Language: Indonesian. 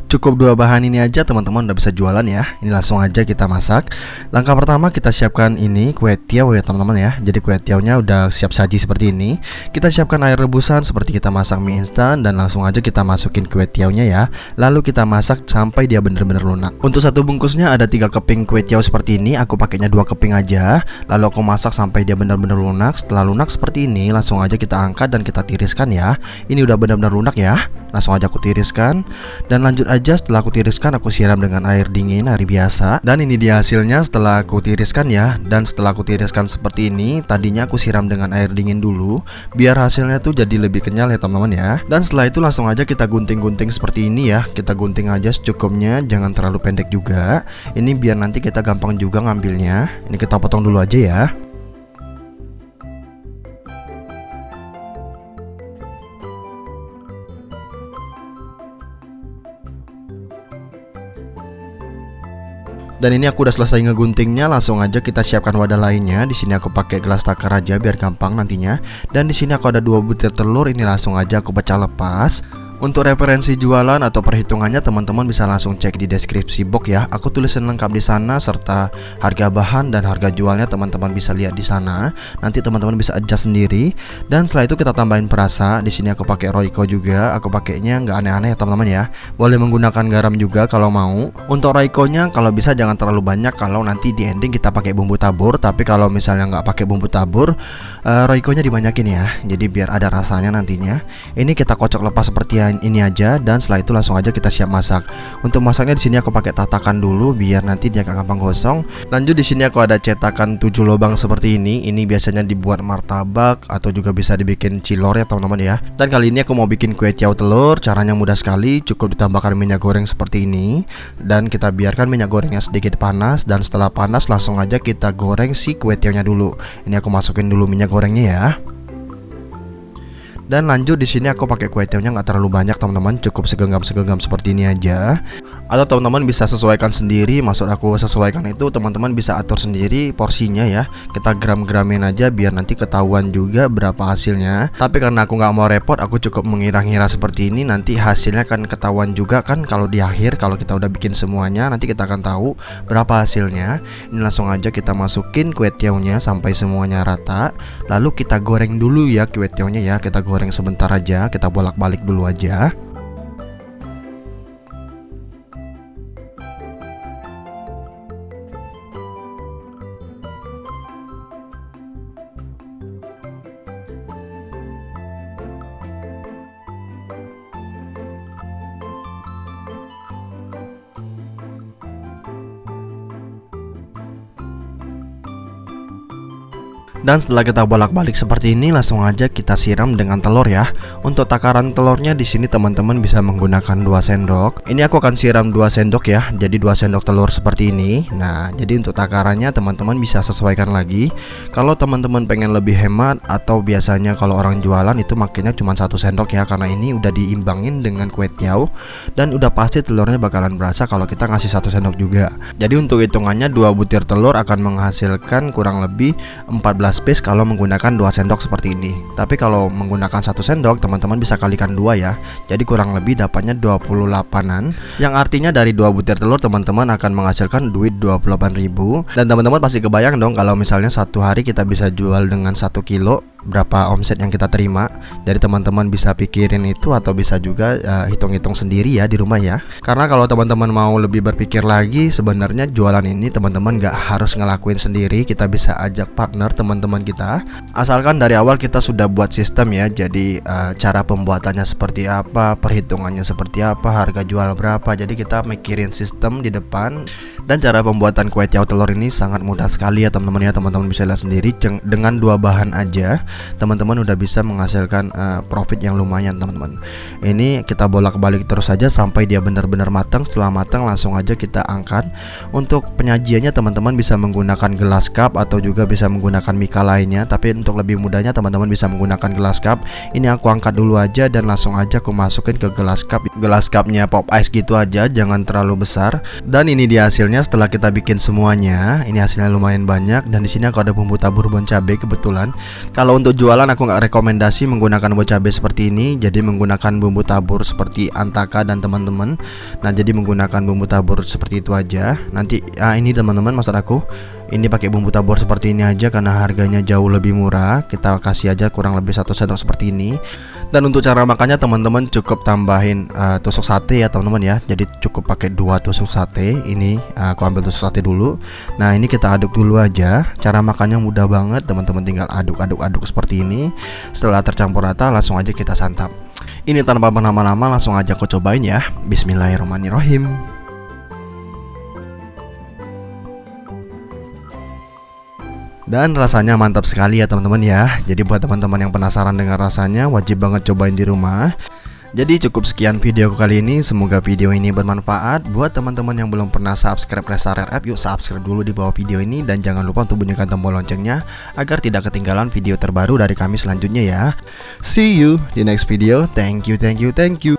Cukup dua bahan ini aja teman-teman udah bisa jualan ya. Ini langsung aja kita masak. Langkah pertama kita siapkan ini kue tiaw ya teman-teman ya. Jadi kue tiawnya udah siap saji seperti ini. Kita siapkan air rebusan seperti kita masak mie instan, dan langsung aja kita masukin kue tiawnya ya. Lalu kita masak sampai dia bener-bener lunak. Untuk satu bungkusnya ada 3 keping kue tiaw seperti ini. Aku pakainya 2 keping aja. Lalu aku masak sampai dia benar-benar lunak. Setelah lunak seperti ini, langsung aja kita angkat dan kita tiriskan ya. Ini udah benar-benar lunak ya. Langsung aja aku tiriskan, dan lanjut aja setelah aku tiriskan aku siram dengan air dingin, air biasa. Dan ini dia hasilnya setelah aku tiriskan ya. Dan setelah aku tiriskan seperti ini, tadinya aku siram dengan air dingin dulu biar hasilnya tuh jadi lebih kenyal ya teman-teman ya. Dan setelah itu langsung aja kita gunting-gunting seperti ini ya. Kita gunting aja secukupnya, jangan terlalu pendek juga. Ini biar nanti kita gampang juga ngambilnya. Ini kita potong dulu aja ya. Dan ini aku udah selesai ngeguntingnya, langsung aja kita siapkan wadah lainnya. Di sini aku pakai gelas takar aja biar gampang nantinya. Dan di sini aku ada 2 butir telur, ini langsung aja aku pecah lepas. Untuk referensi jualan atau perhitungannya teman-teman bisa langsung cek di deskripsi box ya. Aku tulisin lengkap di sana serta harga bahan dan harga jualnya teman-teman bisa lihat di sana. Nanti teman-teman bisa adjust sendiri. Dan setelah itu kita tambahin perasa. Di sini aku pakai Royco juga. Aku pakainya nggak aneh-aneh ya teman-teman ya. Boleh menggunakan garam juga kalau mau. Untuk Royco-nya kalau bisa jangan terlalu banyak, kalau nanti di ending kita pakai bumbu tabur. Tapi kalau misalnya nggak pakai bumbu tabur, Royco-nya dibanyakin ya. Jadi biar ada rasanya nantinya. Ini kita kocok lepas seperti ini aja, dan setelah itu langsung aja kita siap masak. Untuk masaknya di sini aku pakai tatakan dulu biar nanti dia gak gampang gosong. Lanjut di sini aku ada cetakan 7 lubang seperti ini. Ini biasanya dibuat martabak atau juga bisa dibikin cilor ya teman-teman ya. Dan kali ini aku mau bikin kue tiaw telur. Caranya mudah sekali, cukup ditambahkan minyak goreng seperti ini. Dan kita biarkan minyak gorengnya sedikit panas, dan setelah panas langsung aja kita goreng si kue tiawnya dulu. Ini aku masukin dulu minyak gorengnya ya. Dan lanjut di sini aku pakai kue tiawnya nggak terlalu banyak teman-teman, cukup segenggam-segenggam seperti ini aja. Atau teman-teman bisa sesuaikan sendiri. Maksud aku sesuaikan itu teman-teman bisa atur sendiri porsinya ya. Kita gram-gramin aja biar nanti ketahuan juga berapa hasilnya. Tapi karena aku nggak mau repot, aku cukup mengira-ngira seperti ini. Nanti hasilnya kan ketahuan juga kan kalau di akhir, kalau kita udah bikin semuanya nanti kita akan tahu berapa hasilnya. Ini langsung aja kita masukin kue tiawnya sampai semuanya rata. Lalu kita goreng dulu ya kue tiawnya ya. Kita goreng sebentar aja, kita bolak-balik dulu aja. Dan setelah kita bolak-balik seperti ini, langsung aja kita siram dengan telur ya. Untuk takaran telurnya di sini teman-teman bisa menggunakan 2 sendok. Ini aku akan siram 2 sendok ya. Jadi 2 sendok telur seperti ini. Nah, jadi untuk takarannya teman-teman bisa sesuaikan lagi. Kalau teman-teman pengen lebih hemat, atau biasanya kalau orang jualan itu makanya cuma 1 sendok ya, karena ini udah diimbangin dengan kue tiaw. Dan udah pasti telurnya bakalan berasa kalau kita ngasih 1 sendok juga. Jadi untuk hitungannya 2 butir telur akan menghasilkan kurang lebih 14 piece kalau menggunakan 2 sendok seperti ini. Tapi kalau menggunakan 1 sendok teman-teman bisa kalikan 2 ya. Jadi kurang lebih dapatnya 28an. Yang artinya dari 2 butir telur teman-teman akan menghasilkan duit 28.000. Dan teman-teman pasti kebayang dong kalau misalnya satu hari kita bisa jual dengan 1 kilo, berapa omset yang kita terima. Jadi teman-teman bisa pikirin itu, atau bisa juga hitung-hitung sendiri ya di rumah ya. Karena kalau teman-teman mau lebih berpikir lagi, sebenarnya jualan ini teman-teman gak harus ngelakuin sendiri. Kita bisa ajak partner teman-teman kita, asalkan dari awal kita sudah buat sistem ya. Jadi cara pembuatannya seperti apa, perhitungannya seperti apa, harga jual berapa. Jadi kita mikirin sistem di depan. Dan cara pembuatan kue tiaw telur ini sangat mudah sekali ya teman-teman ya. Teman-teman bisa lihat sendiri, dengan 2 bahan aja teman-teman udah bisa menghasilkan profit yang lumayan teman-teman. Ini kita bolak-balik terus saja sampai dia benar-benar matang. Setelah matang langsung aja kita angkat. Untuk penyajiannya teman-teman bisa menggunakan gelas cup atau juga bisa menggunakan mika lainnya. Tapi untuk lebih mudahnya teman-teman bisa menggunakan gelas cup. Ini aku angkat dulu aja dan langsung aja aku masukin ke gelas cup. Gelas cupnya pop ice gitu aja, jangan terlalu besar. Dan ini dia hasilnya setelah kita bikin semuanya. Ini hasilnya lumayan banyak. Dan di sini aku ada bumbu tabur bon cabai kebetulan. Kalau Kalau untuk jualan aku nggak rekomendasi menggunakan buah cabai seperti ini. Jadi menggunakan bumbu tabur seperti Antaka dan teman-teman. Nah jadi menggunakan bumbu tabur seperti itu aja. Nanti ini teman-teman, maksud aku ini pakai bumbu tabur seperti ini aja karena harganya jauh lebih murah. Kita kasih aja kurang lebih 1 sendok seperti ini. Dan untuk cara makannya teman-teman cukup tambahin tusuk sate ya teman-teman ya. Jadi cukup pakai 2 tusuk sate. Ini aku ambil tusuk sate dulu. Nah ini kita aduk dulu aja. Cara makannya mudah banget teman-teman, tinggal aduk seperti ini. Setelah tercampur rata langsung aja kita santap. Ini tanpa berlama-lama langsung aja aku cobain ya. Bismillahirrahmanirrahim. Dan rasanya mantap sekali ya teman-teman ya. Jadi buat teman-teman yang penasaran dengan rasanya, wajib banget cobain di rumah. Jadi cukup sekian video kali ini. Semoga video ini bermanfaat. Buat teman-teman yang belum pernah subscribe Reza RF, yuk subscribe dulu di bawah video ini. Dan jangan lupa untuk bunyikan tombol loncengnya agar tidak ketinggalan video terbaru dari kami selanjutnya ya. See you di next video. Thank you.